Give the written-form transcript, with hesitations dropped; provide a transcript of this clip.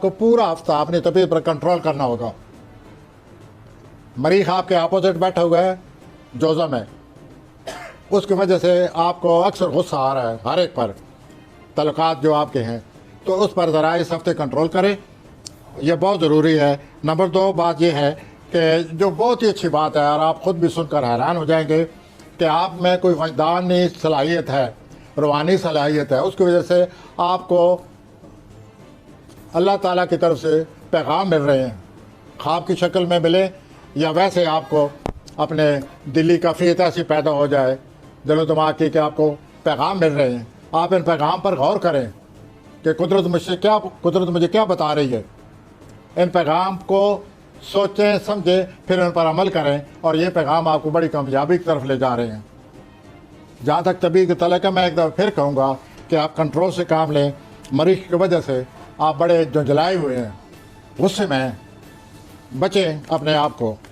आपको पूरा हफ्ता अपनी तबीयत पर कंट्रोल करना होगा। मरीख आपके अपोजिट बैठा हुआ है जोजा में, उसकी वजह से आपको अक्सर गुस्सा आ रहा है हर एक पर, तल्लुकात जो आपके हैं, तो उस पर ज़रा इस हफ्ते कंट्रोल करें, यह बहुत ज़रूरी है। नंबर 2 बात यह है कि जो बहुत ही अच्छी बात है और आप ख़ुद भी सुनकर हैरान हो जाएंगे कि आप में कोई वजदानी सलाहियत है, रूहानी सलाहियत है, उसकी वजह से आपको अल्लाह ताला की तरफ से पैगाम मिल रहे हैं, ख्वाब की शक्ल में मिले या वैसे आपको अपने दिली कैफियत ऐसी पैदा हो जाए दिलो दिमाग की कि आपको पैगाम मिल रहे हैं। आप इन पैगाम पर गौर करें कि कुदरत मुझे क्या बता रही है। इन पैगाम को सोचें, समझें, फिर उन पर अमल करें और ये पैगाम आपको बड़ी कामयाबी की तरफ ले जा रहे हैं। जहाँ तक तबीयत का तल्लुक है, मैं एक दफ़ा फिर कहूँगा कि आप कंट्रोल से काम लें। मरीज की वजह से आप बड़े झुंझलाए हुए हैं, गुस्से में हैं, बचें अपने आप को।